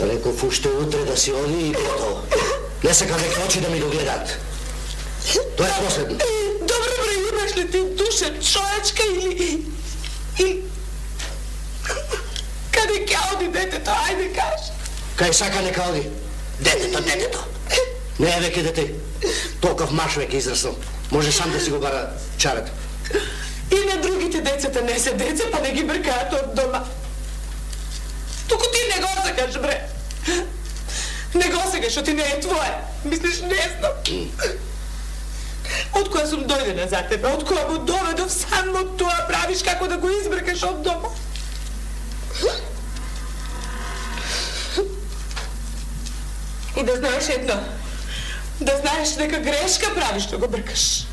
Реков още утре да си оди и готово. Не сакам веќе очи да ми го гледат. Тоа е последно. Добре, бре, имаш ли ти душа човечка или... Каде ќе оди детето? Ајде, кажи. Кај сака нека оди. Детето. Не е веќе дете. Толков маш веќе израснал. Може сам да си го бара чарето. И на другите децата не се деца, па не ги бркаат од дома. Туку ти не го сакаш, бре. Не го сакаш, што ти не е твое. Мислиш, не знам. Од која сум дојдена за тебе, од која му доведов само тоа правиш како да го избркаш од дома. И да знаеш едно, да знаеш дека грешка правиш да го бркаш.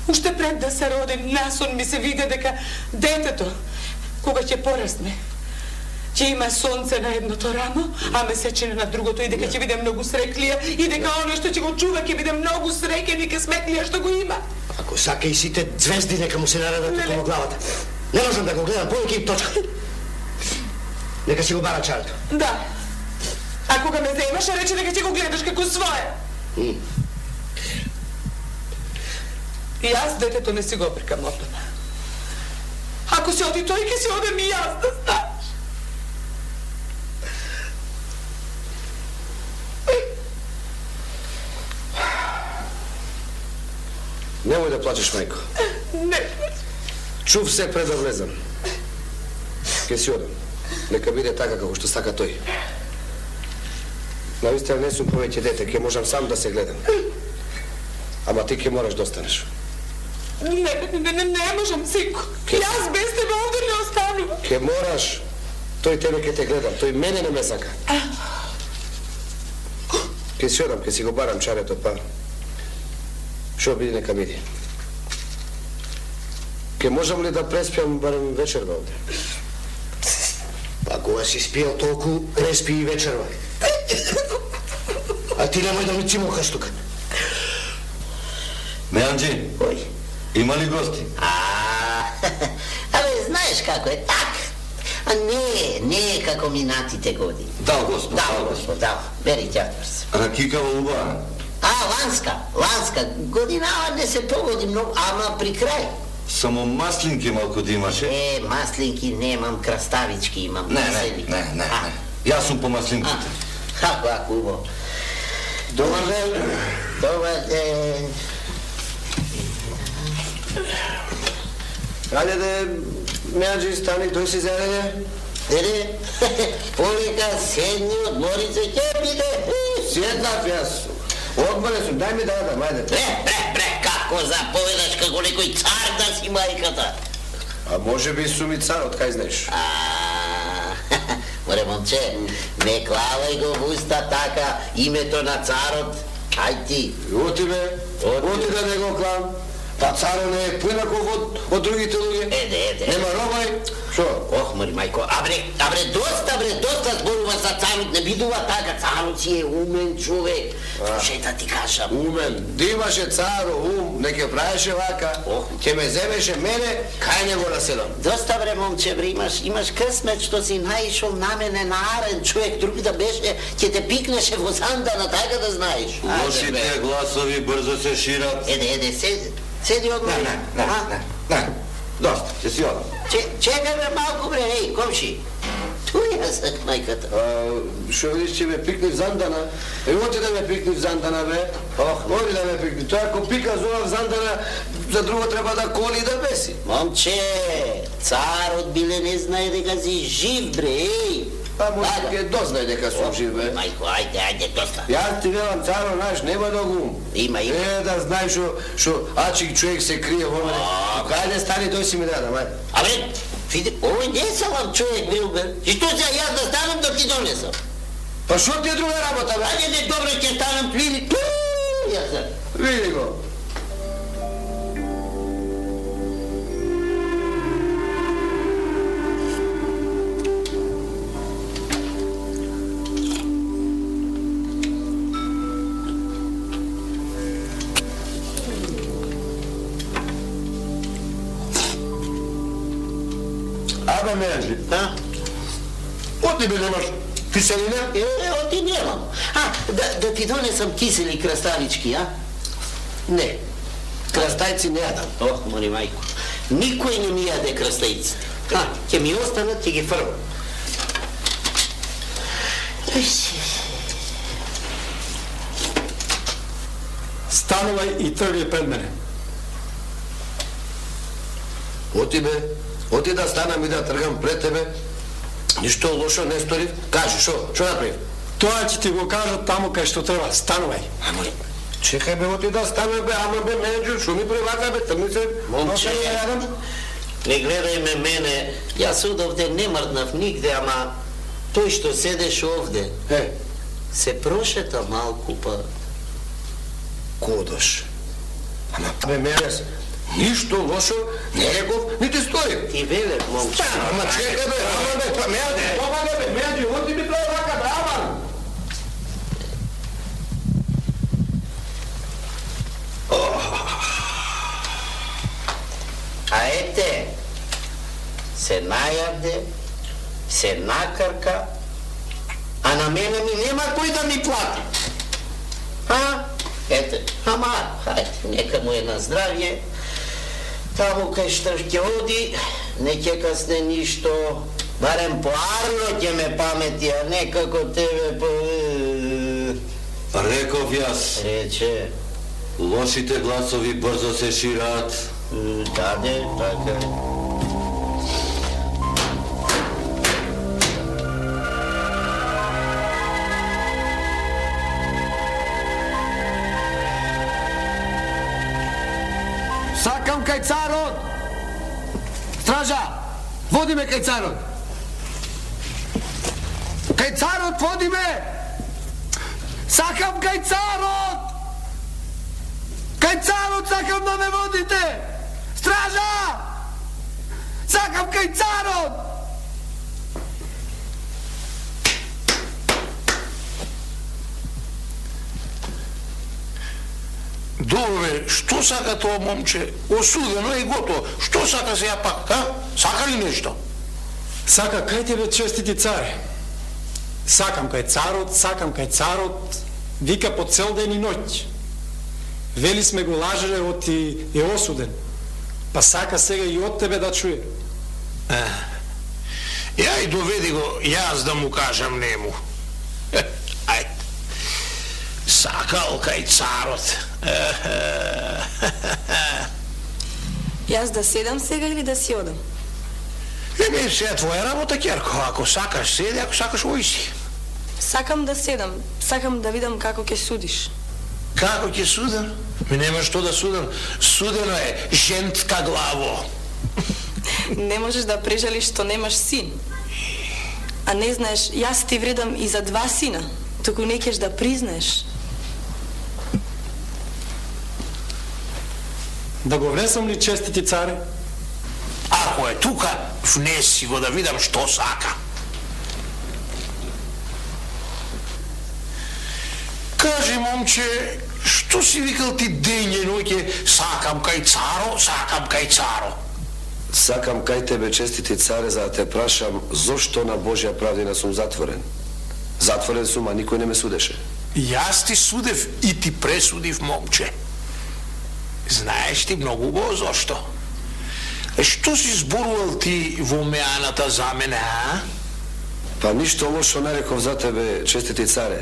Уште пред да се роди, насон ми се виде дека детето, кога ќе порасне, ќе има сонце на едното рамо, а месечина на другото и дека ќе биде многу среќлија и дека оно што ќе го чува ќе биде многу среќен и ке сметлија што го има. Ако сака и сите звезди нека му се наредат околу главата. Не можам да го гледам, повеќе и точка. Нека си го бара чарето. Да. А кога ме земаш, рече дека ќе го гледаш како свое. И аз детето не си го бркам од дома. Ако се оди тој, ќе си одем и јас, да знаеш. Немој да плачеш, мајко. Не. Чув се пред да влезам. Ке си одам. Нека биде така како што сака тој. Навистина не сум повеќе дете, ке можам сам да се гледам. Ама ти ке мораш да останеш. Не можам, синко. Јас без тебе овде не останувам. Ке мораш. Тој тебе ке те гледам. Тој мене не ме сака. Ке си одам, ке си го барам чарето, па... Шо биде, нека биде. Ке можам ли да преспијам барем вечерва овде? Па кога си спијал толку, преспи и вечерва. А ти немој да ми цимукаш тука. Меанджи, има ли гости? Абе, знаеш како е, так. А не е како минатите години. Дал, Господ. Дал. Бери тјатврс. Ракикава уба. Ланска. Годинава не се погоди многу, ама при крај. Само маслинки малку да имаше. Маслинки немам, краставички имам. Не. Јас сум по маслинките. Како убаво. Добар ден. Добар ден. Ајде, Меанджи, стани, тој си заедење? Деде, повика седни, одморице, ќе биде. Седнав јас. Одморен сум, дај ми да одам, ајде. Бре, како заповедаш како некој цар да си мајката. А може би сум и цар, од кај знаеш? Море, момче, не клавај го в уста така името на царот. Ај ти. Оти да не го клам. Па царо не е поинаков од другите луѓе. Еде. Нема робај. Шо? Ох, мори мајко, доста зборува за царот, не бидува така, царот си е умен човек. Слушај да ти кажам. Умен, да имаше царо ум, не ке правеше вака, ќе ме земеше мене, кај не го наседам. Доста бре, момче, бре, имаш късмет, што си наишол на мене наарен човек, друг да беше, ќе те пикнеше во сандана, така да знаеш. Лошите гласови брзо се шират. Еде, седи одмори. Не, доста, ќе си одам. Чекај ме малку, бре, ей, комши. Туј јас сак мајката. Шо видиш, че ме пикни в зандана? Оти да ме пикни в зандана, бе. Оди да ме пикни. Тоа ако пика зона в зандана, за друго треба да коли и да беси. Момче, царот биле не знае дека си жив, бре, ей. Па може ке дознај дека сум жив, бе. Мајко, ајде, доста. Јас ти велам, царо наш нема да го. Има. Да знај шо ачик човек се крие во мене. Кајде стани, тој си ми даде, мај. Абе, види, овој не салам човек бил, бе. И што сега јас да станам да ти донесам? Па шо ти е друга работа, бе? Ајде, добро, ќе станам, види. Јас. Види го. Абе, Меанджи. Да? Оти бе немаш Киселина? Оти немам. Да ти донесам кисели краставички, а? Не. Крастајци не јадам. Ох, моли мајко. Никој не ми јаде крастајци. Ќе ми останат, ќе ги фрвам. Станувај и тргај пред мене. Оти да станам и да тргам пред тебе. Ништо лошо не сторив. Кажи, шо направив? Тоа ќе ти го кажат таму кај што треба. Станувај. Чекај бе, оти да стане бе, ама бе, менеджер, шо ми превака бе, трни се. Момче, не гледај ме мене. Јас одовде не мрднав нигде, ама тој што седеш овде се прошета малку, па Кодаш. Ама бе, менес, ништо лошо не реков, нити стои. ти велев, момче. Ама чекај бе, ама бе, па мене, помага бе, менеджер, оти ми превака бе, ама. А ете, се најавде, се накарка, а на мене ми нема кој да ми плати. Ете, ама, хајде, нека му е на здравје, таму кај што ќе оди, не ќе касне ништо, барем по Арно ќе ме памети, а не како тебе по... Реков јас, Рече, лошите гласови брзо се шираат. даде, така е. Сакам кај царот! Стража, води ме кај царот! Кај царот води ме! Сакам кај царот! Кај царот сакам да ме водите! Стража! Сакам кај царот! Добре, што сака тоа момче? Осудено е готово. Што сака сега пак, а? Сака ли нешто? Сака кај тебе, честити царе. Сакам кај царот, вика по цел ден и ноќ. Вели сме го лажеле, оти е осуден. Па сака сега и од тебе да чуе. Ја и доведи го, јас да му кажам нему. Ајде. Сакал кај царот. Јас да седам сега или да си одам? Еме, сега твоја работа, Ќерко. Ако сакаш седи, ако сакаш ојси. Сакам да седам, сакам да видам како ќе судиш. Како ќе судам? Ми нема што да судам. Судено е жентка главо. Не можеш да прежалиш што немаш син. А не знаеш, јас ти вредам и за 2 сина, туку не ќеш да признаеш. Да го внесам ли, честити царе? Ако е тука, внеси го да видам што сака. Кажи, момче, што си викал ти ден и ноќе сакам кај царо, сакам кај царо? Сакам кај тебе, честити царе, за да те прашам зошто на Божја правдина сум затворен. Затворен сум, а никој не ме судеше. Јас ти судев и ти пресудив, момче. Знаеш ти многу убаво зошто? Што си зборувал ти во меаната за мене, а? Па ништо лошо не реков за тебе, честити царе.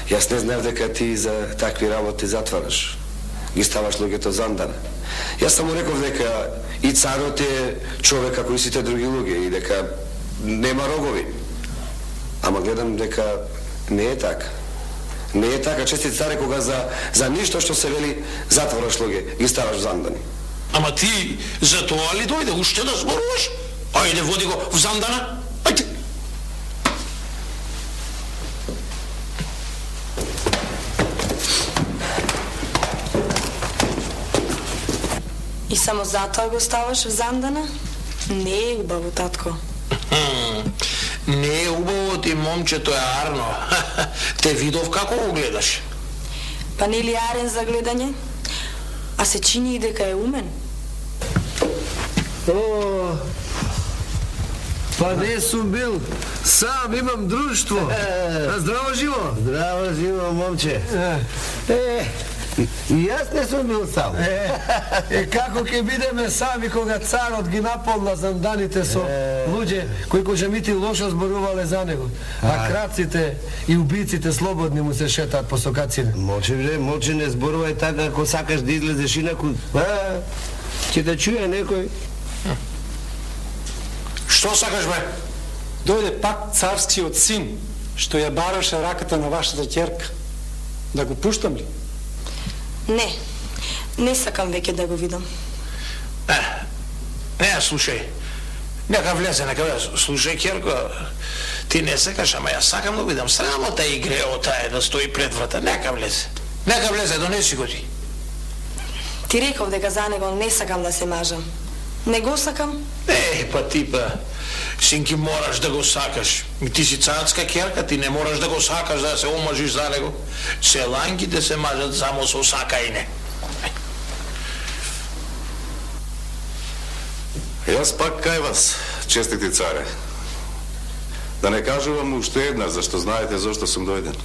Јас не знаев дека ти за такви работи затвараш. Ги ставаш луѓето зандана. Јас само реков дека и царот е човек како и сите други луѓе и дека нема рогови. Ама гледам дека не е така. Не е така, честити царе, кога за ништо што се вели затвораш луѓе, ги ставаш зандани. Ама ти за тоа ли дојде уште да зборуваш? Ајде, води го в зандана. Ајде. И само затоа го ставаш в зандана? Не е убаво, татко. Не е убаво ти, момчето е Арно. Те видов како го гледаш. Па не ли арен за гледање? А се чини и дека е умен. Па не сум бил, сам имам друштво. Здраво живо. Здраво живо, момче. И јас не сум бил сам. Како ќе бидеме сами кога царот ги наполна занданите со луѓе кои кожемити лошо зборувале за него, а крадците и убиците слободни му се шетаат по сокаците. Молче не зборувај така ако сакаш да излезеш инаку. Ќе да чуе некој. Што сакаш, бе? Дојде пак царскиот син, што ја бараше раката на вашата ќерка. Да го пуштам ли? Не сакам веќе да го видам. Не, слушај. Нека влезе. Слушај, ќерко, ти не сакаш, ама јас сакам да видам. Срамота и греота е да стои пред врата. Нека влезе, донеси го ти. Ти реков дека за него не сакам да се мажам. Не го сакам? Па ти синки, мораш да го сакаш. Ти си царска ќерка, ти не мораш да го сакаш да се омажиш за него. Селанките се мажат само со сакајне. Јас пак кај вас, честити царе. Да не кажувам уште еднаш, зашто знаете зашто сум дојден.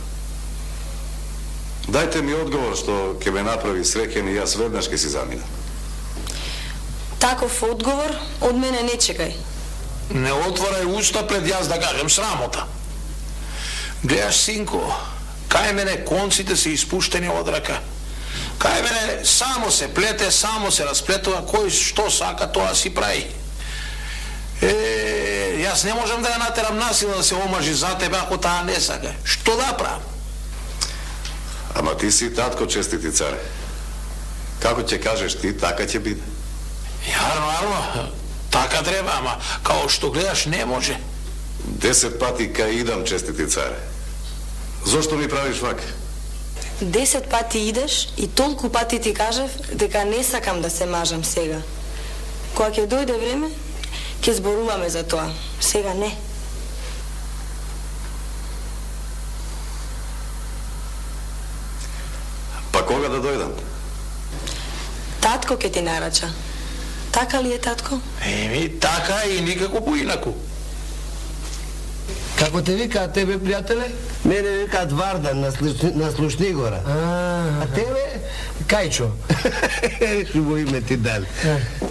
Дајте ми одговор што ќе ме направи среќен и јас веднаш ќе си заминам. Таков одговор од мене не чекај. Не отворај уста пред јас да кажем срамота. Гледаш, синко, кај мене конците се испуштени од рака. Кај мене само се плете, само се расплетува, кој што сака, тоа си прави. Јас не можам да ја натерам насила да се омажи за тебе ако таа не сака. Што да правам? Ама ти си татко, честити царе. Како ќе кажеш ти, така ќе биде. Јарно, така треба, ама као што гледаш не може. 10 пати кај идам, честити царе. Зошто ми правиш вака? 10 пати идеш и толку пати ти кажев дека не сакам да се мажам сега. Кога ќе дојде време, ќе зборуваме за тоа. Сега не. Па кога да дојдам? Татко ќе ти нарача. Така ли е, татко? Така и никако поинаку. Како те викаат тебе, пријателе? Мене викаат Вардан на Слушнигора. А тебе? Кајчо. Шубо име ти дали.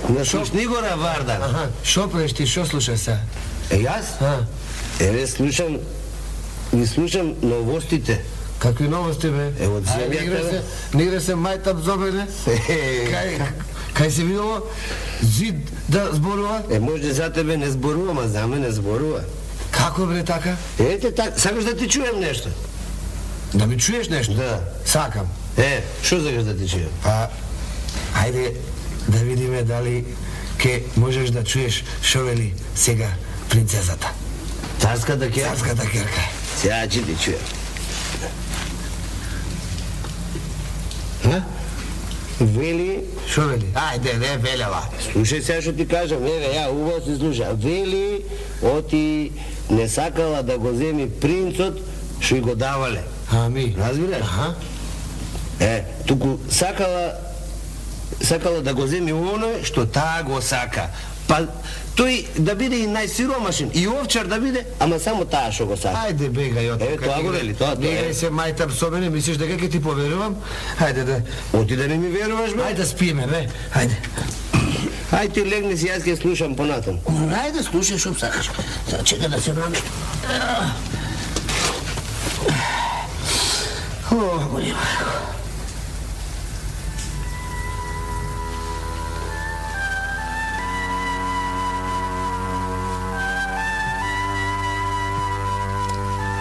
На Слушнигора Вардан. Шо правиш ти, шо слушаш сега? Јас? Слушам новостите. Какви новости, бе? Од земјата. Не игра се мајтап зобене? Кај се видело зид да зборува? Може за тебе не зборува, ма за мене зборува. Како, бре, така? Ете така, сакаш да ти чуем нешто? Да ми чуеш нешто? Да. Сакам. Шо сакаш да ти чуем? Па, ајде да видиме дали ке можеш да чуеш шо вели сега принцезата. Царската ќерка? Царската ќерка. Сега ќе ти чуем. Вели... Шо вели? Ајде, не велела. Слушај сега што ти кажам, ја убаво се слуша. Вели, оти не сакала да го земи принцот што и го давале. Ами. Разбираш? Туку сакала да го земи оној што таа го сака. Па тој да биде и најсиромашен, и овчар да биде, ама само таа што го сака. Ајде бега ја тоа. Тоа го вели, тоа. Не играј се мајтап со мене, мислиш дека ќе ти поверувам? Ајде да. Оти да не ми веруваш, бе? Ајде спиеме, бе. Ајде. Ајде ти легни си, јас ќе слушам понатам. Ајде слушај што сакаш. Сега чека да се наместам. Боли майко.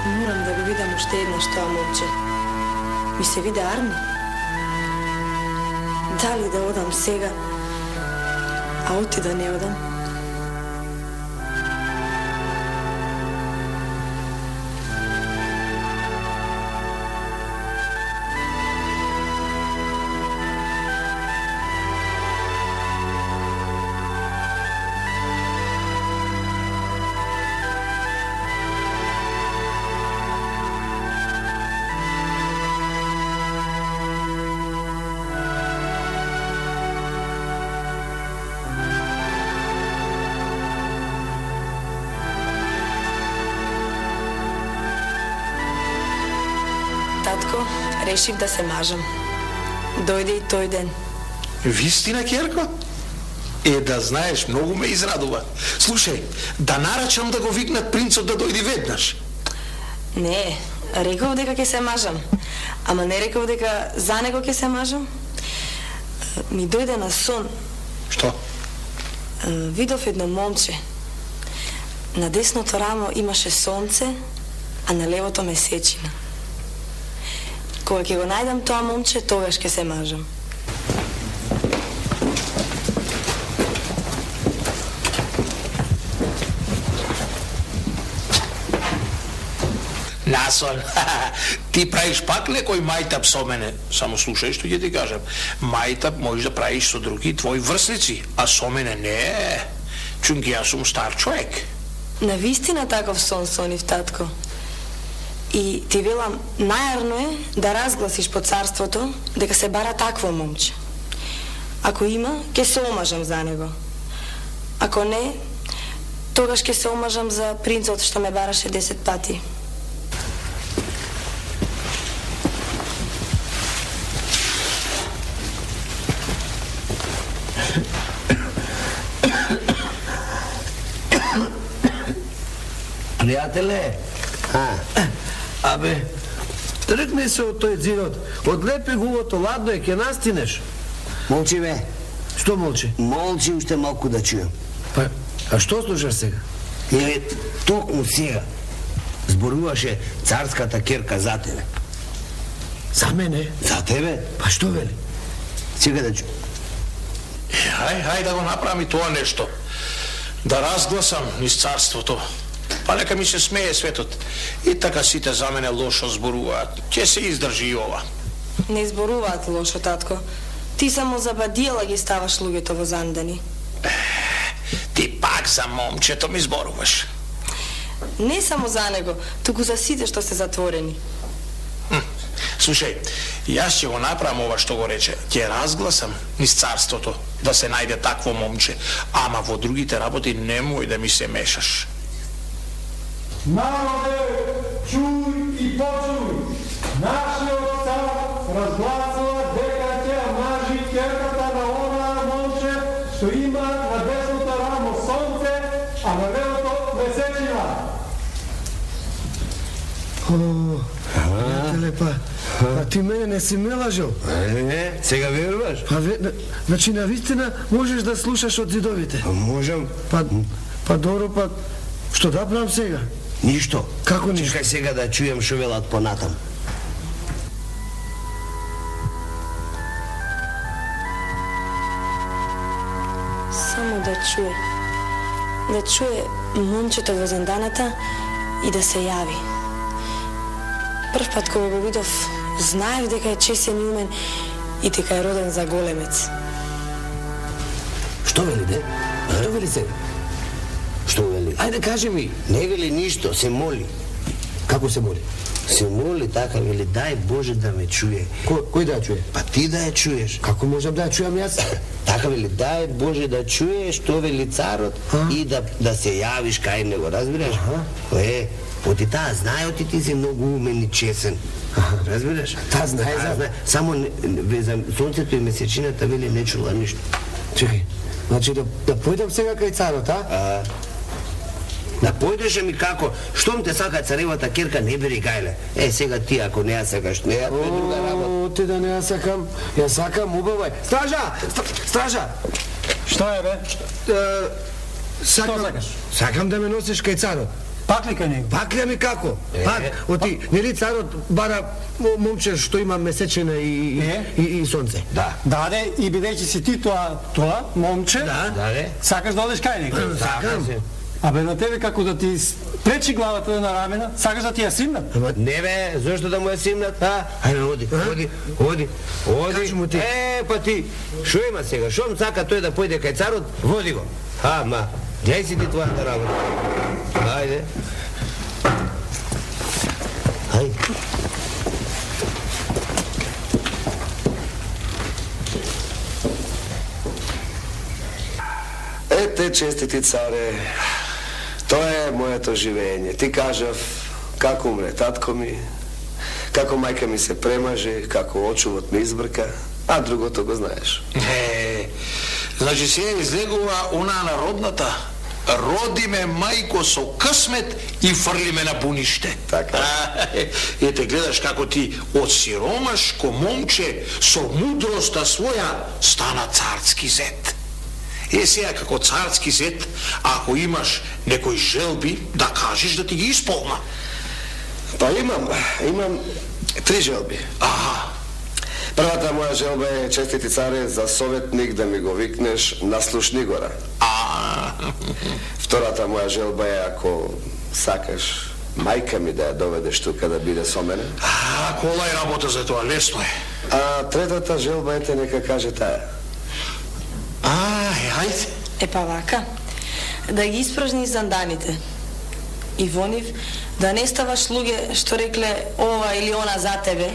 Морам да го видам уште еднаш тоа момче. Ми се виде арно. Дали да одам сега, а оти да не одам? татко, решив да се мажам. Дојде и тој ден. Вистина, Керко? Да знаеш, многу ме израдува. Слушај, да нарачам да го викнат принцот да дојде веднаш. Не, реков дека ќе се мажам. Ама не реков дека за него ќе се мажам. Ми дојде на сон. Што? Видов едно момче. На десното рамо имаше сонце, а на левото месечина. Кога ќе го најдам тоа момче, тогаш ќе се мажам. Насон, ти правиш пак некој мајтап со мене. Само слушај што ќе ти кажам. Мајтап можеш да правиш со други твои врсници, а со мене не. Чунки јас сум стар човек. Навистина таков сон сонив, татко. И ти велам, најарно е да разгласиш по царството дека се бара такво момче. Ако има, ќе се омажам за него. Ако не, тогаш ќе се омажам за принцот што ме бараше 10 пати. Пријателе, Абе, тргни се од тој дзинот. Одлепи гувото, ладно е, ќе настинеш. молчи бе. Што молчи? Молчи уште малку да чујам. Па, а што слушаш сега? Токму сега зборуваше царската керка за тебе. За мене? За тебе? Па што вели? Сега да чујам. Хај да го направи тоа нешто. Да разгласам низ царството. Па нека ми се смее светот. И така сите за мене лошо зборуваат. Ќе се издржи и ова. Не зборуваат лошо, татко. Ти само за бадиела ги ставаш луѓето во зандани. Ти пак за момчето ми зборуваш. Не само за него, туку за сите што се затворени. Слушај, јас ќе го направам ова што го рече. Ќе разгласам низ царството да се најде такво момче. Ама во другите работи немој да ми се мешаш. Народе, чуј и почуј. Нашиот цар разгласува дека ќе мажи керката на онаа момче што има на десното рамо сонце, а на левото месечина. Пријателе, па ти мене не си ме лажал. Не, сега веруваш? Значи, навистина можеш да слушаш од зидовите. Можам. Па добро, па што да правам сега? Ништо. Како ништо? Чекај сега да чујам што велат понатам. Само да чуе. Да чуе момчето во занданата и да се јави. Прв пат кога го видов, знаев дека е чесен и умен и дека е роден за големец. Што вели, де? Што вели сега? Што вели? Ајде, кажи ми. Не вели ништо, се моли. Како се моли? Се моли така, вели, дај Боже да ме чуе. Кој да ја чуе? Па ти да ја чуеш. Како можам да ја чујам јас? Така вели, дај Боже да чуеш што вели царот и да се јавиш кај него, разбираш? Оти таа знае, оти ти си многу умен и чесен. Разбираш? Таа знае. Само за сонцето и месечината вели не чула ништо. Чекај, значи да појдам сега кај царот, а? Да појдеш ми како? Штом те сака царевата керка, не бери гајле. Сега ти ако не ја сакаш, не ја, тоа е друга работа. Ти да не ја сакам. Ја сакам, убавај. Стража! Стража! Што е, бе? Што сакаш? Сакам да ме носиш кај царот. Пак ли кај него? Пак ли ми како? Пак, оти, нели царот бара момче што има месечина и сонце? Да. Даде, и бидејќи си ти тоа момче, сакаш да одеш кај него? Сакам. Абе на тебе како да ти пречи главата на рамена, сакаш да ти ја симнат? Не бе, зошто да му ја симнат, Ајде, оди. Кажи му ти. Па ти, шо има сега? Шом сака тој да појде кај царот, води го. Гледај си ти твојата работа. Ајде. Ете, честити царе, тоа е моето живење. Ти кажав како умре татко ми, Како мајка ми се премаже, како очувот ми избрка, а другото го знаеш. Значи сега излегува она народната. Роди ме мајко со късмет и фрли ме на буниште. Така. Ете, гледаш како ти од сиромашко момче со мудроста своја стана царски зет. Сега како царски зет, ако имаш некои желби, да кажеш да ти ги исполна. Па имам 3 желби. Првата моја желба е, честити царе, за советник да ми го викнеш Наслушни гора. Втората моја желба е, ако сакаш, мајка ми да ја доведеш тука да биде со мене. Кола е работа за тоа, лесно е. А третата желба е, нека каже таа. Ајде. Па вака, да ги испражни занданите. И во нив да не ставаш луѓе што рекле ова или она за тебе.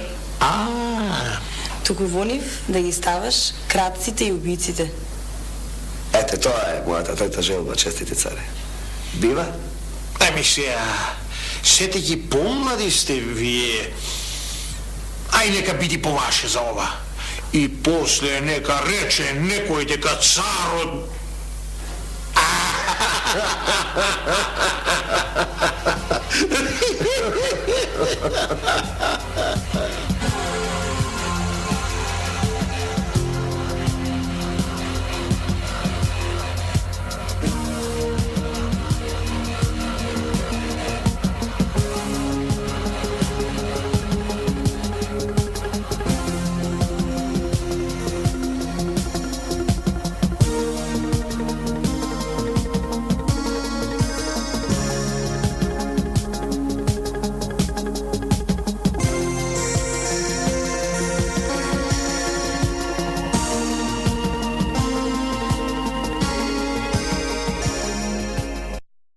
Туку во нив да ги ставаш крадците и убиците. Ете, тоа е мојата трета желба, честити царе. Бива? Сега, сете ги помлади сте вие. Нека биди поваше за ова. И после нека рече некој дека царот...